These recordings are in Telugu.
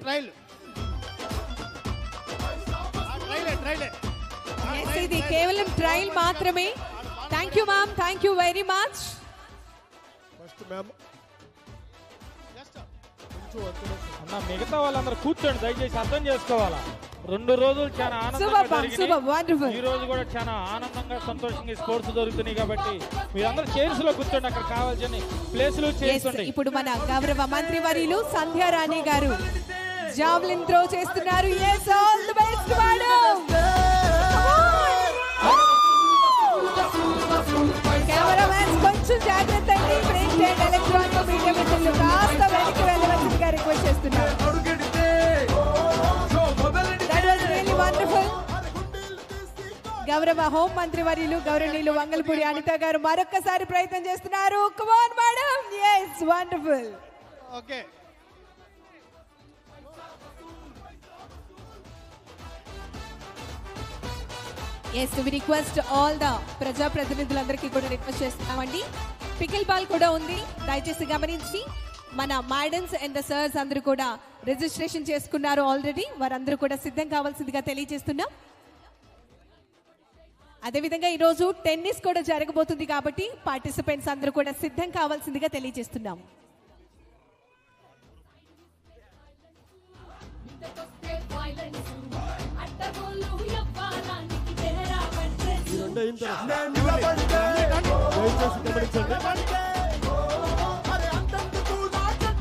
ట్రైల్ ఇది కేవలం ట్రైల్ మాత్రమే. Thank you ma'am, thank you very much. First ma'am అన్న మిగతా వాళ్ళందరూ కూర్చోండి, దయచేసి అర్థం చేసుకోవాలా. 2 రోజులు చాలా ఆనందంగా జరిగినాయి. ఈ రోజు కూడా చాలా ఆనందంగా సంతోషంగా స్పోర్ట్స్ జరుగుతున్నాయి కాబట్టి మీరందరూ చైర్స్ లో కూర్చోండి, అక్కడ కావాల్సిన ప్లేసులు చేసుకోండి. ఇప్పుడు మన గౌరవ మంత్రి వర్యులు సంధ్యారాణి గారు జావ్లిన్ త్రో చేస్తున్నారు. yes all the best madam. Cameramens కొంచెం జాగ్రత్త అండి. ప్రింట్ అండ్ ఎలక్ట్రానిక్ మీడియా మిత్రులు కాస్త వెనక్కి వెళ్ళవలసిందిగా రిక్వెస్ట్ చేస్తున్నారు. That was really wonderful. గౌరవ హోం మంత్రి వర్యులు గౌరవనీయులు వంగల్పూడి అనిత గారు మరొక్కసారి ప్రయత్నం చేస్తున్నారు. come on madam. yes wonderful. Okay yes we request all the ప్రజా ప్రతినిధులందరికీ కూడా రిక్వెస్ట్ చేస్తున్నామండి. పికిల్ బాల్ కూడా ఉంది, దయచేసి గమనించి. మన మేడమ్స్ అండ్ ద సర్స్ అందరూ కూడా రిజిస్ట్రేషన్ చేసుకున్నారు ఆల్రెడీ. వారందరూ కూడా సిద్ధం కావాల్సిందిగా తెలియజేస్తున్నాం. అదేవిధంగా ఈరోజు టెన్నిస్ కూడా జరగబోతుంది కాబట్టి పార్టిసిపెంట్స్ అందరూ కూడా సిద్ధం కావాల్సిందిగా తెలియజేస్తున్నాం.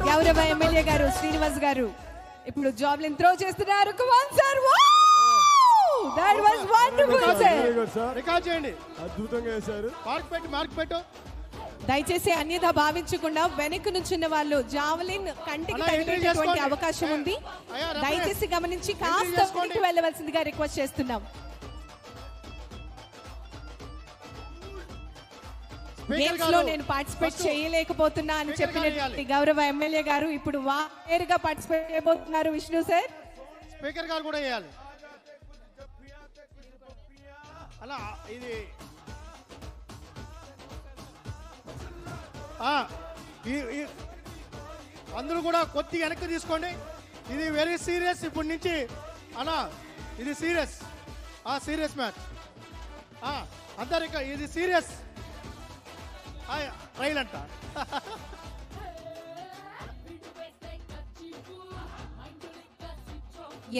గౌరవ ఎమ్మెల్యే గారు శ్రీనివాస్ గారు ఇప్పుడు జావ్లిన్ త్రో చేస్తున్నారు. come on sir. wow that was wonderful sir. Record చేయండి, అద్భుతంగా చేశారు. మార్క్ పెట్టు. దయచేసి అన్యథా భావించకుండా వెనక్కి నుంచున్న వాళ్ళు జావలిన్ కంటికి తగిలేటువంటి అవకాశం ఉంది. దయచేసి గమనించి కాస్త వెనక్కి వెళ్ళవలసిందిగా రిక్వెస్ట్ చేస్తున్నాం. గేమ్స్ లో నేను పార్టిసిపేట్ చేయలేకపోతున్నా అని చెప్పినటువంటి గౌరవ ఎమ్మెల్యే గారు ఇప్పుడు నేరుగా పార్టిసిపేట్ చేయబోతున్నారు. విష్ణు సార్, స్పీకర్ గారు కూడా చేయాలి. అలా ఇది అందరూ కూడా కొద్దిగా వెనక్కి తీసుకోండి. ఇది వెరీ సీరియస్. ఇప్పటి నుంచి అలా ఇది సీరియస్ మ్యాచ్. అందరు ఇది సీరియస్ ట్రైల్ అంట.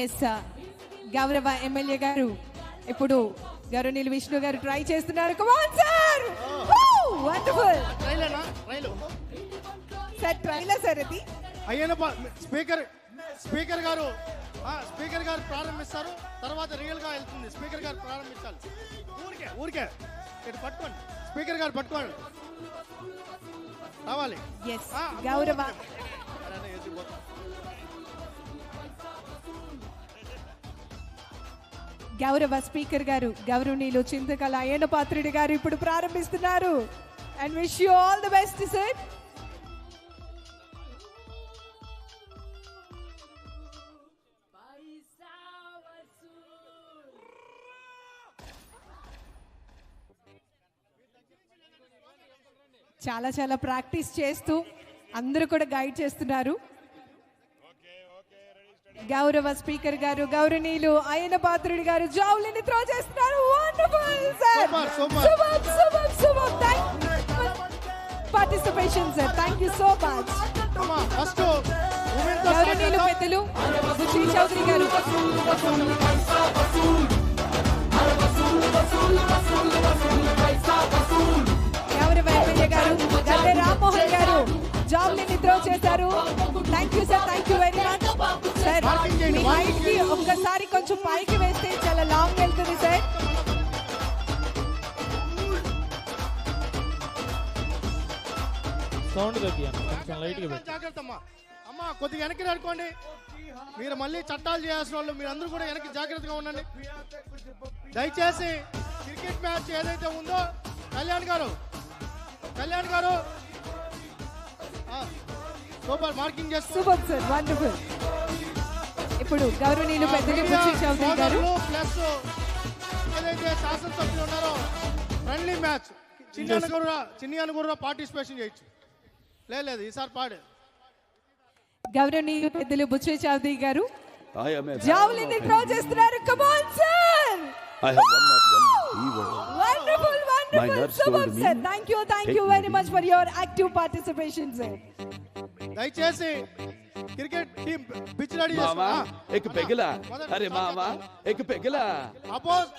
ఎస్ గౌరవ ఎమ్మెల్యే గారు ఇప్పుడు గౌరవనీయులు విష్ణు గారు ట్రై చేస్తున్నారు. come on sir. Wonderful. Sir trailer sir అది అయ్యన స్పీకర్ గారు ప్రారంభిస్తారు, తర్వాత రియల్ గా వెళ్తుంది. స్పీకర్ గారు ప్రారంభించాలి. ఊరికే ఇటు పట్టుకోండి, స్పీకర్ గారు పట్టుకోండి రావాలి. గౌరవ గౌరవ స్పీకర్ గారు గౌరవనీయులు చింతకల అయ్యన పాత్రుడి గారు ఇప్పుడు ప్రారంభిస్తున్నారు. And wish you all the best sir. చాలా చాలా ప్రాక్టీస్ చేస్తూ అందరూ కూడా గైడ్ చేస్తున్నారు. గౌరవ స్పీకర్ గారు గౌరవనీయులు అయ్యన పాత్రుడి గారు జావ్లిన్ త్రో చేస్తున్నారు. Wonderful sir, super. Participation sir, thank you so much. గౌరవనీయులు పెద్దలు బుచ్చి చౌదరి గారు, గౌరవ ఎమ్మెల్యే గారు గద్దె రామ్మోహన్ గారు జావ్లిన్ త్రో చేశారు. Thank you sir, thank you very much sir. Me height కి ఒక్కసారి కొంచెం పైకి వేస్తే చాలా లాంగ్ వెళ్తుంది సార్. సౌండ్ కొంచెం లైట్ గా జాగ్రత్త అమ్మా, కొద్దిగా వెనక్కి నడుకోండి. మీరు మళ్ళీ చట్టాలు చేయాల్సిన వాళ్ళు మీరు అందరూ కూడా వెనక్కి జాగ్రత్తగా ఉండండి దయచేసి. క్రికెట్ మ్యాచ్ ఏదైతే ఉందో కళ్యాణ్ గారు సూపర్ మార్కింగ్ చేస్తారు. Super sir, wonderful. ఇప్పుడు గౌరవనీయులు పెద్దలు బుచ్చి చౌదరి గారు ప్లస్ ఏదైతే శాసనసభ్యులు ఉన్నారో ఫ్రెండ్లీ మ్యాచ్ చిన్ని అనుగురు పార్టిసిపేషన్ చేయొచ్చు. లేదు ఈసారి పాడు. గౌరవనీయులు పెద్దలు బుచ్చే చౌదరి గారు I am a జావలిన్ ని త్రో చేస్తున్నారు. Come on sir. I have one not one fever. Wonderful My wonderful nurse super told me, sir. Thank you take very me. Much for your active participation sir. దయచేసి క్రికెట్ టీం పిచ్ రెడీ मामा చేసుకో एक पेगला अरे मामा एक पेगला అపోజ్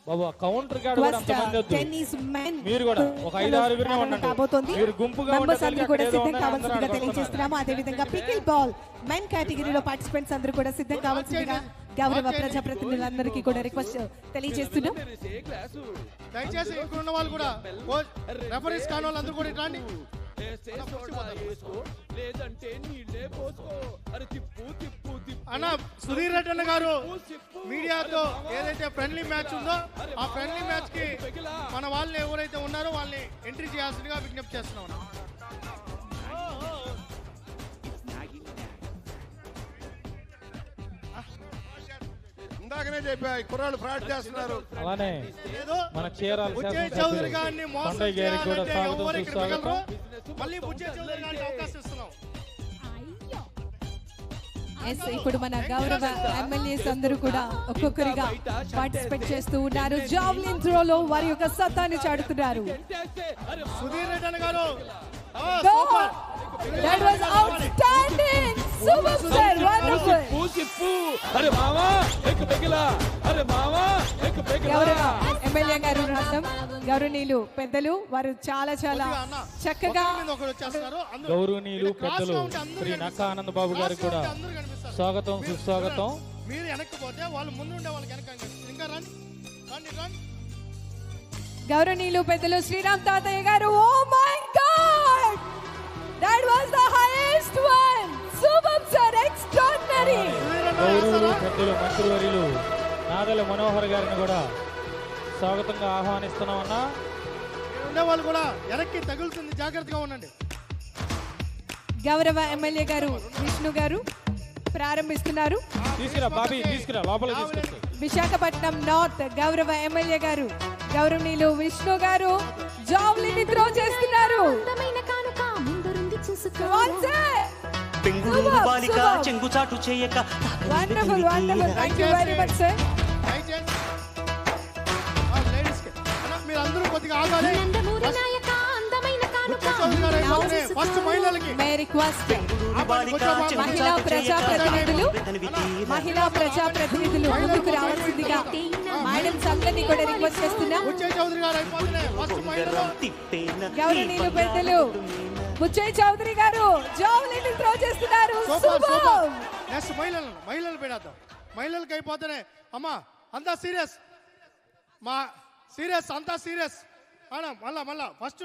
బాబా కౌంటర్ గార్డ్ కూడా అంతమంది వద్దు. టెన్నిస్ మెన్ మీరు కూడా ఒక 5-6 ఉండండి. కాబోతోంది. మీరు గుంపుగా మెంబర్స్ ఉంటే అందరూ కూడా ఏదో సిద్ధం ఉందని కావాల్సిందిగా అందరూ తెలియజేస్తున్నాము. అదే విధంగా పికిల్ బాల్ మెన్ కేటగిరీలో పార్టిసిపెంట్స్ అందరూ కూడా సిద్ధం కావాల్సిందిగా గౌరవ ప్రజాప్రతినిధులందరికీ కూడా రిక్వెస్ట్ తెలియజేస్తున్నాం. దయచేసి ఇక్కడ ఉన్న వాళ్ళు కూడా రెఫరీస్ కాని వాళ్ళు అందరూ కూడా ఇటు రండి. లేదంటే నీళ్ళే పోసుకో అరే తిప్పు తిప్పు తిప్పు అన్న సుధీర్ రెడ్డి అన్న గారు మీడియాతో ఏదైతే ఫ్రెండ్లీ మ్యాచ్ ఉందో ఆ ఫ్రెండ్లీ మ్యాచ్ కి మన వాళ్ళని ఎవరైతే ఉన్నారో వాళ్ళని ఎంట్రీ చేయాల్సిందిగా విజ్ఞప్తి చేస్తున్నాం. ఇందాకనే చెప్పా ఈ కుర్రాళ్ళు ఫ్రాడ్ చేస్తున్నారు. అలానే ఏదో మన చీరాల బుచ్చయ్య చౌదరి గారిని మోసం కొండయ్య గారికి కూడా చేయాలంటే స్వాగతం ఎవరు ఇక్కడ సుస్వాగతం. మిగలరు. మళ్ళీ బుచ్చయ్య చౌదరి గారికి అవకాశం ఇస్తున్నాం. ఎస్ ఇప్పుడు మన గౌరవ ఎమ్మెల్యేస్ అందరూ కూడా ఒక్కొక్కరిగా పార్టిసిపేట్ చేస్తూ ఉన్నారు. జావ్లిన్ త్రోలో వారి యొక్క సత్తాన్ని చాటుతున్నారు. సుధీర్ రెడ్డి అన్న గారు That was outstanding. Super sir, wonderful. తిప్పు అరే మామా एक पेगला అరే మామా एक पेगला గౌరవ ఎమ్మెల్యే గారు రాష్ట్రం గౌరవనీయులు పెద్దలు వారు చాలా చాలా చక్కగా ఒకరు వచ్చేస్తున్నారు. అందరూ గౌరవనీయులు ఇక్కడ cross పెద్దలు గా ఉంటే అందరూ శ్రీ కనిపిస్తారు. నక్కా ఆనంద్ బాబు గారికి Cross గా కూడా ఉంటే అందరూ కనిపిస్తారు. స్వాగతం మీరు సుస్వాగతం. మీరు వెనక్కిపోతే వాళ్ళు ముందు ఉండే వాళ్ళకి వెనక కనిపిస్తారు. ఇంకా రండి రండి రండి. గౌరవనీయులు పెద్దలు శ్రీరామ్ తాతయ్య గారు. Oh my God, that was the highest one. Super sir, extraordinary. గౌరవులు పెద్దలు మంత్రివర్యులు నాదెల మనోహర్ గారిని కూడా స్వాగతంగా ఆహ్వానిస్తున్నామన్నా. మీరు ఉండే వాళ్ళు కూడా వెనక్కి తగులుతుంది, జాగ్రత్తగా ఉండండి. గౌరవ ఎమ్మెల్యే గారు విష్ణు గారు ప్రారంభిస్తున్నారు. తీసుకురా బాబీ తీసుకురా లోపల తీసుకొచ్చి. విశాఖపట్నం నార్త్ గౌరవ ఎమ్మెల్యే గారు గౌరవనీయులు విష్ణు గారు జావ్లిన్ ని త్రో చేస్తున్నారు. పెంగుళూరు బాలిక చెంగుచాటు చేయక wonderful wonderful. Thank you very much sir. దయచేసి లేడీస్ మీరు అందరూ కొద్దిగా ఆగాలి. ఫస్ట్ మహిళలకి మే రిక్వెస్ట్ బాలిక మహిళా ప్రజాప్రతినిధులు ముందుకు రావాల్సిందిగా మేడమ్స్ అందరినీ కూడా రిక్వెస్ట్ చేస్తున్నా. బుచ్చయ్య చౌదరి గారు అయిపోతున్నాయి. ఫస్ట్ మహిళలు గౌరవనీయులు పెద్దలు బుచ్చయ్య చౌదరి గారు జావ్లిన్ ని త్రో చేస్తున్నారు. Super super. సూపర్. నెక్స్ట్ మహిళలు పెడతాం. మహిళలకి అయిపోతేనే అమ్మా అంతా సీరియస్ మా సీరియస్ అంతా సీరియస్ అన్న మళ్ళా ఫస్ట్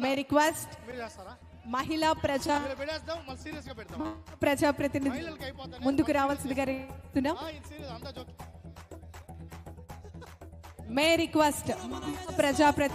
మే రిక్వెస్ట్ మీరు చేస్తారా? మహిళా మీరు పెడేస్తాం మళ్ళీ సీరియస్ గా పెడతాం. ప్రజాప్రతినిధులు మహిళలకి అయిపోతేనే ముందుకు రావాల్సిందిగా కోరుతున్నాం. ఇది సీరియస్ అంతా జోక్. మే రిక్వెస్ట్ ప్రజాప్రతినిధులు